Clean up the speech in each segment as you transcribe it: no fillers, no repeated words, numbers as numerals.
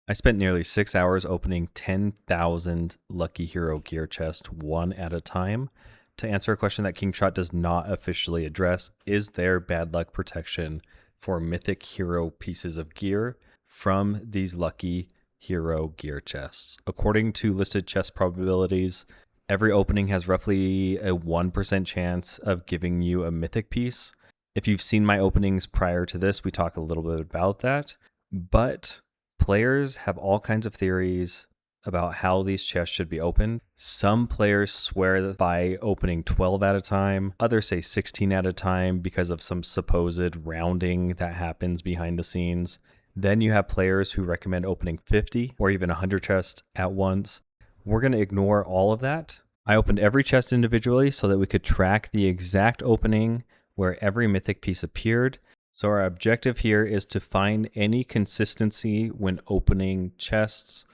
I spent nearly 6 hours opening 10,000 Lucky Hero Gear chests one at a time. To answer a question that Kingshot does not officially address, is there bad luck protection for Mythic Hero pieces of gear from these Lucky Hero Gear chests? According to listed chest probabilities, every opening has roughly a 1% chance of giving you a Mythic piece. If you've seen my openings prior to this, we talk a little bit about that, but players have all kinds of theories about how these chests should be opened. Some players swear that by opening 12 at a time, others say 16 at a time because of some supposed rounding that happens behind the scenes. Then you have players who recommend opening 50 or even 100 chests at once. We're going to ignore all of that. I opened every chest individually so that we could track the exact opening where every mythic piece appeared. So our objective here is to find any consistency when opening chests.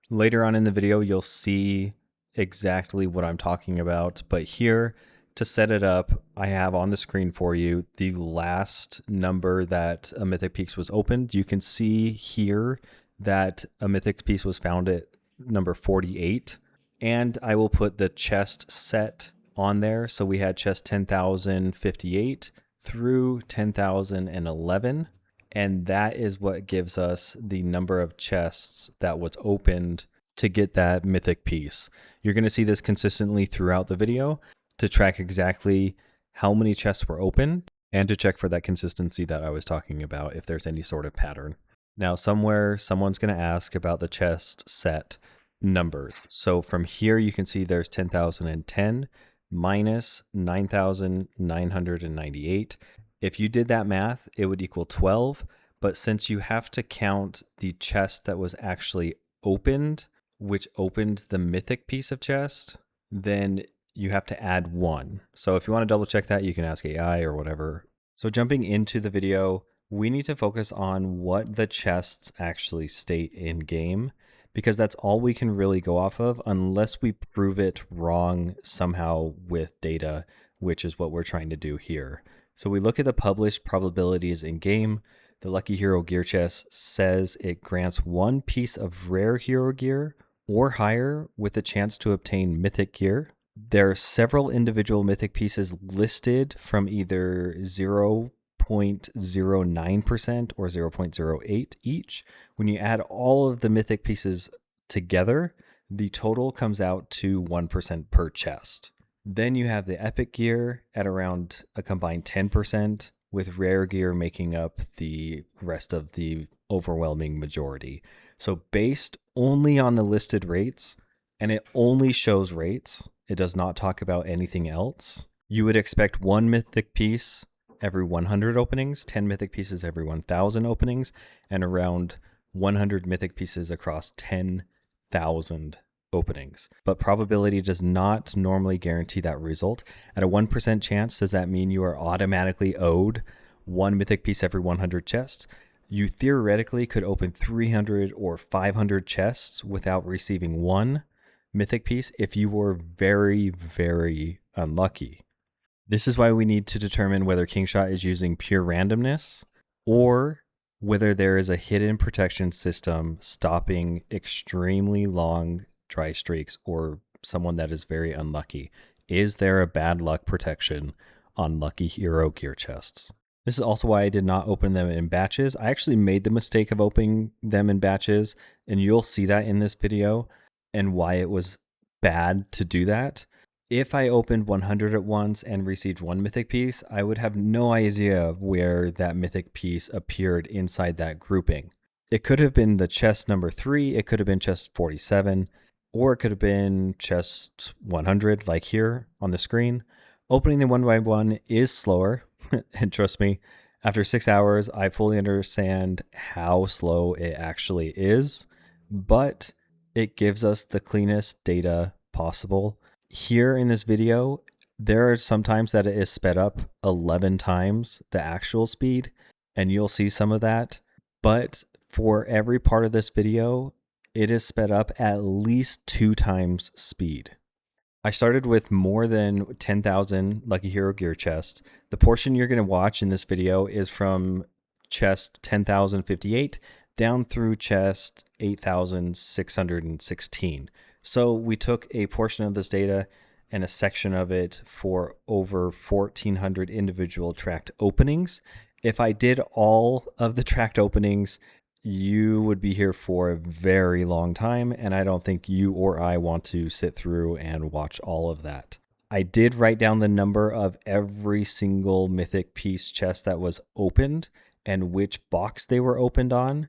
Later on in the video, you'll see exactly what I'm talking about, but here to set it up, I have on the screen for you the last number that a mythic piece was opened. You can see here that a mythic piece was found at number 48, and I will put the chest set on there. So we had chest 10,058 through 10,011, and that is what gives us the number of chests that was opened to get that mythic piece. You're going to see this consistently throughout the video to track exactly how many chests were opened and to check for that consistency that I was talking about if there's any sort of pattern. Now somewhere someone's going to ask about the chest set numbers. So from here you can see there's 10,010 minus 9,998. If you did that math, it would equal 12. But since you have to count the chest that was actually opened, which opened the mythic piece of chest, then you have to add 1. So if you want to double check that, you can ask AI or whatever. So jumping into the video, we need to focus on what the chests actually state in game, because that's all we can really go off of unless we prove it wrong somehow with data, which is what we're trying to do here. So we look at the published probabilities in game. The Lucky Hero Gear chest says it grants 1 piece of rare hero gear or higher with a chance to obtain mythic gear. There are several individual mythic pieces listed from either 0.09% or 0.08 each. When you add all of the mythic pieces together, the total comes out to 1% per chest. Then you have the epic gear at around a combined 10%, with rare gear making up the rest of the overwhelming majority. So based only on the listed rates, and it only shows rates, it does not talk about anything else, you would expect 1 mythic piece every 100 openings, 10 mythic pieces every 1,000 openings, and around 100 mythic pieces across 10,000 openings. But probability does not normally guarantee that result. At a 1% chance, does that mean you are automatically owed 1 mythic piece every 100 chests? You theoretically could open 300 or 500 chests without receiving 1 mythic piece if you were very, very unlucky. This is why we need to determine whether Kingshot is using pure randomness or whether there is a hidden protection system stopping extremely long dry streaks or someone that is very unlucky. Is there a bad luck protection on Lucky Hero Gear chests? This is also why I did not open them in batches. I actually made the mistake of opening them in batches, and you'll see that in this video and why it was bad to do that. If I opened 100 at once and received 1 mythic piece, I would have no idea where that mythic piece appeared inside that grouping. It could have been the chest number 3, it could have been chest 47, or it could have been chest 100 like here on the screen. Opening them one by one is slower, and trust me, after 6 hours, I fully understand how slow it actually is, but it gives us the cleanest data possible. Here in this video, there are some times that it is sped up 11 times the actual speed, and you'll see some of that. But for every part of this video, it is sped up at least 2 times speed. I started with more than 10,000 Lucky Hero Gear chests. The portion you're going to watch in this video is from chest 10,058 down through chest 8,616. So we took a portion of this data and a section of it for over 1,400 individual tracked openings. If I did all of the tracked openings, you would be here for a very long time, and I don't think you or I want to sit through and watch all of that. I did write down the number of every single mythic piece chest that was opened and which box they were opened on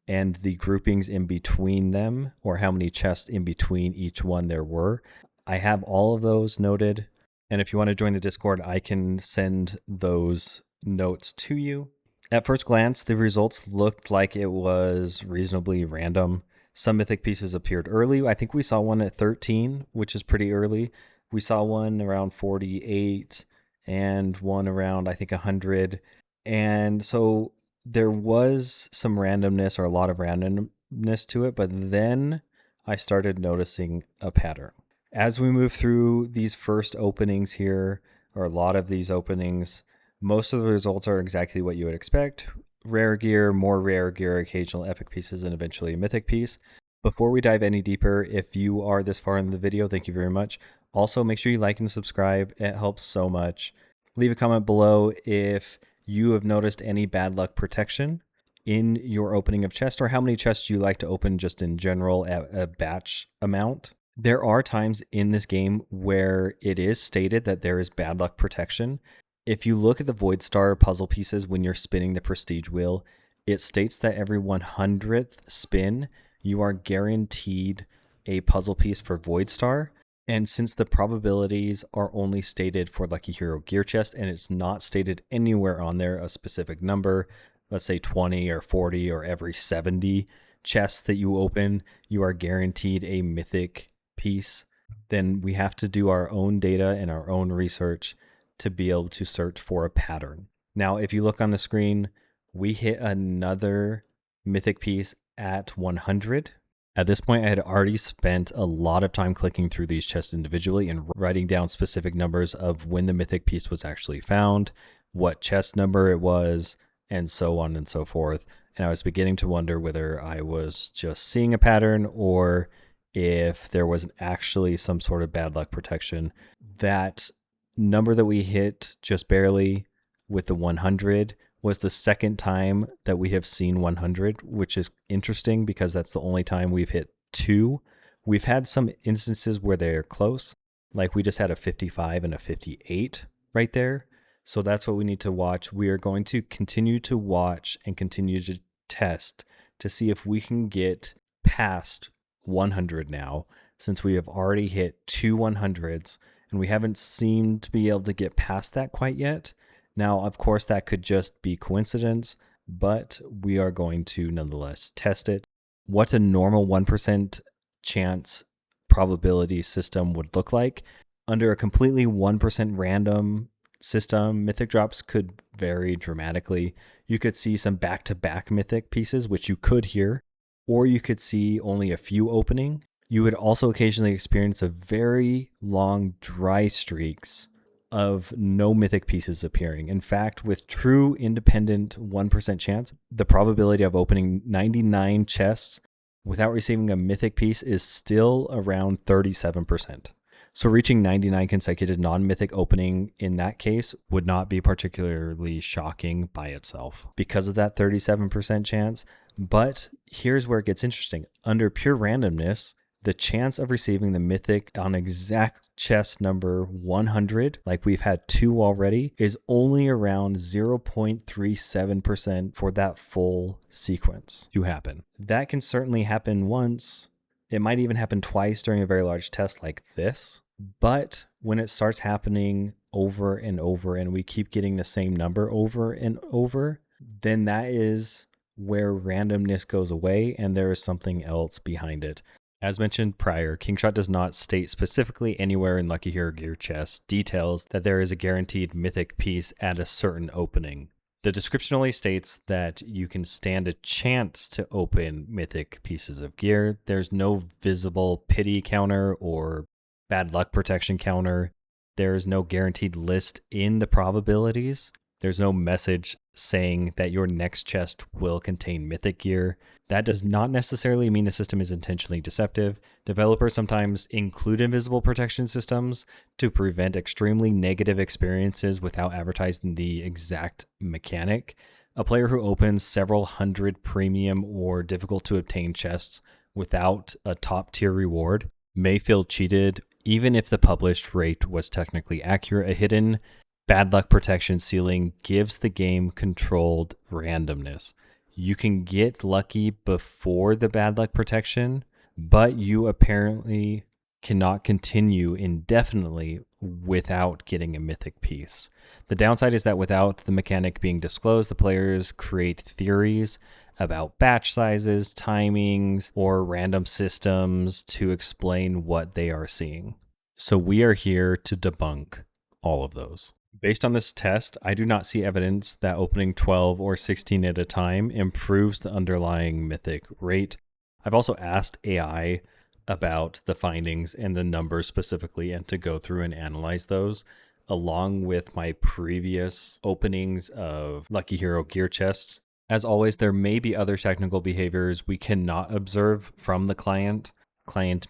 and the groupings in between them, or how many chests in between each one there were. I have all of those noted, and if you want to join the Discord, I can send those notes to you. At first glance, the results looked like it was reasonably random. Some mythic pieces appeared early. I think we saw one at 13, which is pretty early. We saw one around 48 and one around, I think, 100. And so there was some randomness, or a lot of randomness to it, but then I started noticing a pattern. As we move through these first openings here, or a lot of these openings, most of the results are exactly what you would expect. Rare gear, more rare gear, occasional epic pieces, and eventually a mythic piece. Before we dive any deeper, if you are this far in the video, thank you very much. Also, make sure you like and subscribe. It helps so much. Leave a comment below if you have noticed any bad luck protection in your opening of chests, or how many chests you like to open just in general at a batch amount. There are times in this game where it is stated that there is bad luck protection. If you look at the Void Star puzzle pieces when you're spinning the Prestige wheel, it states that every 100th spin, you are guaranteed a puzzle piece for Void Star. And since the probabilities are only stated for Lucky Hero Gear chest, and it's not stated anywhere on there a specific number, let's say 20 or 40 or every 70 chests that you open, you are guaranteed a mythic piece, then we have to do our own data and our own research to be able to search for a pattern. Now, if you look on the screen, we hit another mythic piece at 100. At this point, I had already spent a lot of time clicking through these chests individually and writing down specific numbers of when the mythic piece was actually found, what chest number it was, and so on and so forth. And I was beginning to wonder whether I was just seeing a pattern or if there was actually some sort of bad luck protection. That number that we hit just barely with the 100 was the second time that we have seen 100, which is interesting because that's the only time we've hit 2. We've had some instances where they're close, like we just had a 55 and a 58 right there. So that's what we need to watch. We are going to continue to watch and continue to test to see if we can get past 100 now, since we have already hit 2 100s and we haven't seemed to be able to get past that quite yet. Now, of course, that could just be coincidence, but we are going to nonetheless test it. What a normal 1% chance probability system would look like. Under a completely 1% random system, mythic drops could vary dramatically. You could see some back-to-back mythic pieces, which you could hear, or you could see only a few opening. You would also occasionally experience a very long dry streaks of no mythic pieces appearing. In fact, with true independent 1% chance, the probability of opening 99 chests without receiving a mythic piece is still around 37%. So reaching 99 consecutive non-mythic opening in that case would not be particularly shocking by itself because of that 37% chance. But here's where it gets interesting. Under pure randomness, the chance of receiving the mythic on exact chest number 100, like we've had 2 already, is only around 0.37% for that full sequence to happen. That can certainly happen once. It might even happen twice during a very large test like this. But when it starts happening over and over and we keep getting the same number over and over, then that is where randomness goes away and there is something else behind it. As mentioned prior, Kingshot does not state specifically anywhere in Lucky Hero Gear chest details that there is a guaranteed mythic piece at a certain opening. The description only states that you can stand a chance to open mythic pieces of gear. There's no visible pity counter or bad luck protection counter. There is no guaranteed list in the probabilities. There's no message saying that your next chest will contain Mythic Gear. That does not necessarily mean the system is intentionally deceptive. Developers sometimes include invisible protection systems to prevent extremely negative experiences without advertising the exact mechanic. A player who opens several hundred premium or difficult to obtain chests without a top tier reward may feel cheated, even if the published rate was technically accurate. A hidden bad luck protection ceiling gives the game controlled randomness. You can get lucky before the bad luck protection, but you apparently cannot continue indefinitely without getting a mythic piece. The downside is that without the mechanic being disclosed, the players create theories about batch sizes, timings, or random systems to explain what they are seeing. So we are here to debunk all of those. Based on this test, I do not see evidence that opening 12 or 16 at a time improves the underlying mythic rate. I've also asked AI about the findings and the numbers specifically, and to go through and analyze those along with my previous openings of Lucky Hero Gear chests. As always, there may be other technical behaviors we cannot observe from the client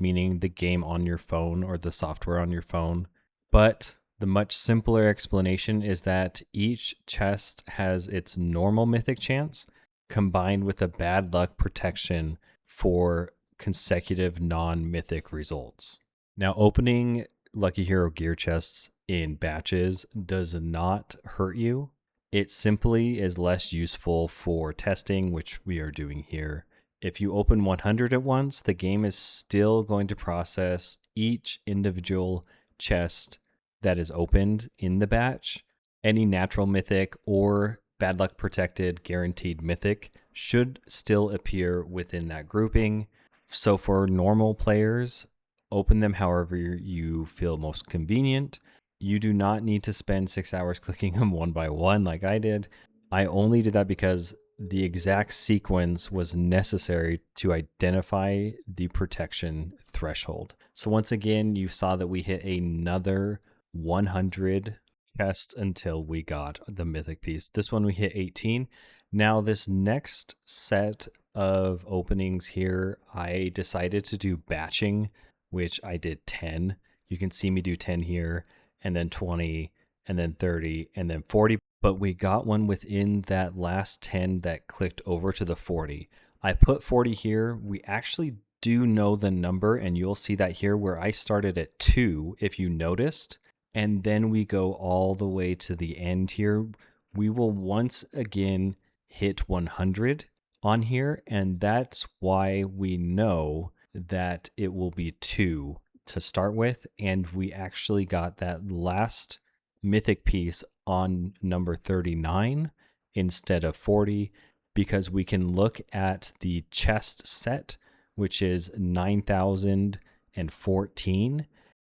meaning the game on your phone or the software on your phone. But the much simpler explanation is that each chest has its normal mythic chance combined with a bad luck protection for consecutive non-mythic results. Now, opening Lucky Hero Gear chests in batches does not hurt you. It simply is less useful for testing, which we are doing here. If you open 100 at once, the game is still going to process each individual chest that is opened in the batch. Any natural mythic or bad luck protected guaranteed mythic should still appear within that grouping. So for normal players, open them however you feel most convenient. You do not need to spend 6 hours clicking them one by one like I did. I only did that because the exact sequence was necessary to identify the protection threshold. So once again, you saw that we hit another 100 chests until we got the mythic piece. This one we hit 18. Now this next set of openings here, I decided to do batching, which I did 10. You can see me do 10 here, and then 20, and then 30, and then 40. But we got one within that last 10 that clicked over to the 40. I put 40 here. We actually do know the number, and you'll see that here where I started at 2, if you noticed. And then we go all the way to the end here. We will once again hit 100 on here, and that's why we know that it will be 2 to start with. And we actually got that last mythic piece on number 39 instead of 40, because we can look at the chest set, which is 9,014,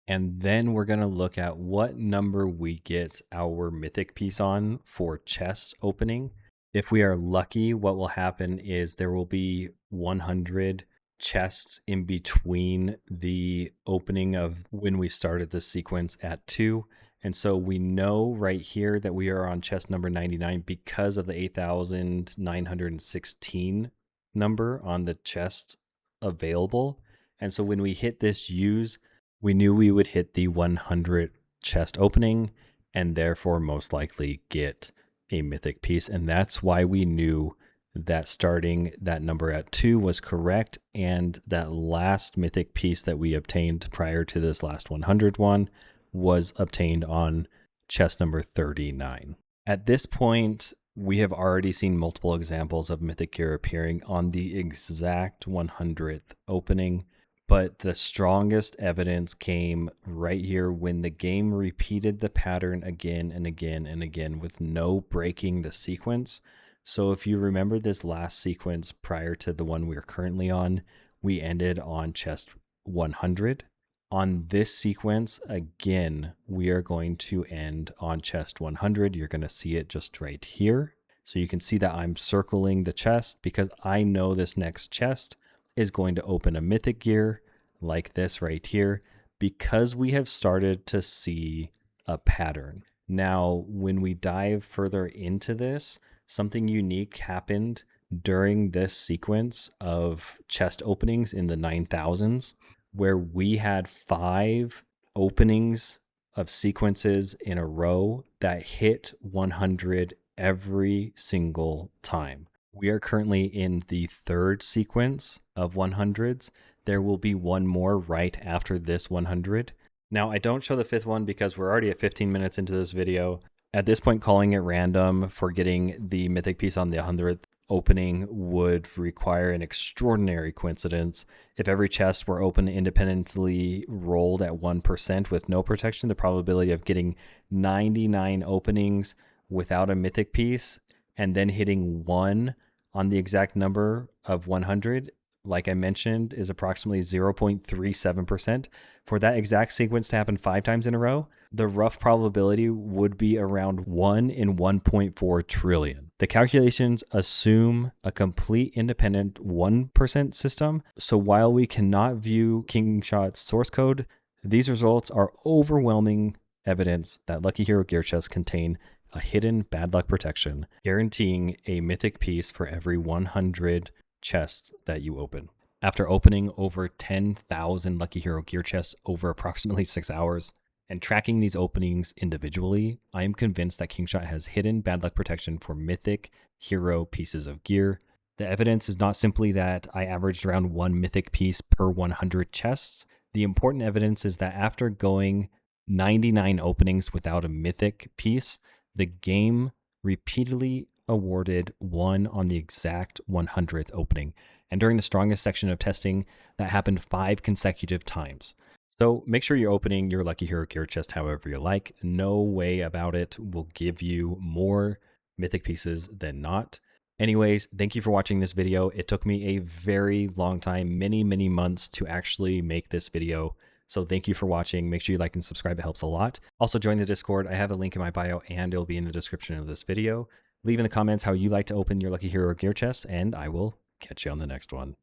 and then we're going to look at what number we get our mythic piece on for chest opening. If we are lucky, what will happen is there will be 100 chests in between the opening of when we started the sequence at 2. And so we know right here that we are on chest number 99 because of the 8,916 number on the chests available. And so when we hit this use, we knew we would hit the 100 chest opening and therefore most likely get a mythic piece. And that's why we knew that starting that number at 2 was correct. And that last mythic piece that we obtained prior to this last 100 one was obtained on chest number 39. At this point, we have already seen multiple examples of Mythic Gear appearing on the exact 100th opening, but the strongest evidence came right here when the game repeated the pattern again and again and again with no breaking the sequence. So if you remember this last sequence prior to the one we're currently on, we ended on chest 100. On this sequence, again, we are going to end on chest 100. You're going to see it just right here. So you can see that I'm circling the chest because I know this next chest is going to open a Mythic Gear like this right here because we have started to see a pattern. Now, when we dive further into this, something unique happened during this sequence of chest openings in the 9,000s, where we had 5 openings of sequences in a row that hit 100 every single time. We are currently in the 3rd sequence of 100s. There will be one more right after this 100. Now, I don't show the 5th one because we're already at 15 minutes into this video. At this point, calling it random for getting the mythic piece on the 100th opening would require an extraordinary coincidence. If every chest were open independently rolled at 1% with no protection, the probability of getting 99 openings without a mythic piece and then hitting 1 on the exact number of 100, like I mentioned, is approximately 0.37%. For that exact sequence to happen 5 times in a row, the rough probability would be around 1 in 1.4 trillion. The calculations assume a complete independent 1% system. So while we cannot view Kingshot's source code, these results are overwhelming evidence that Lucky Hero Gear chests contain a hidden bad luck protection, guaranteeing a mythic piece for every 100 chests that you open. After opening over 10,000 Lucky Hero Gear chests over approximately 6 hours and tracking these openings individually, I am convinced that Kingshot has hidden bad luck protection for mythic hero pieces of gear. The evidence is not simply that I averaged around 1 mythic piece per 100 chests. The important evidence is that after going 99 openings without a mythic piece, the game repeatedly awarded 1 on the exact 100th opening. And during the strongest section of testing, that happened 5 consecutive times. So make sure you're opening your Lucky Hero Gear chest however you like. No way about it will give you more mythic pieces than not. Anyways, thank you for watching this video. It took me a very long time, many months to actually make this video. So thank you for watching. Make sure you like and subscribe. It helps a lot. Also join the Discord. I have a link in my bio and it'll be in the description of this video. Leave in the comments how you like to open your Lucky Hero Gear chest, and I will catch you on the next one.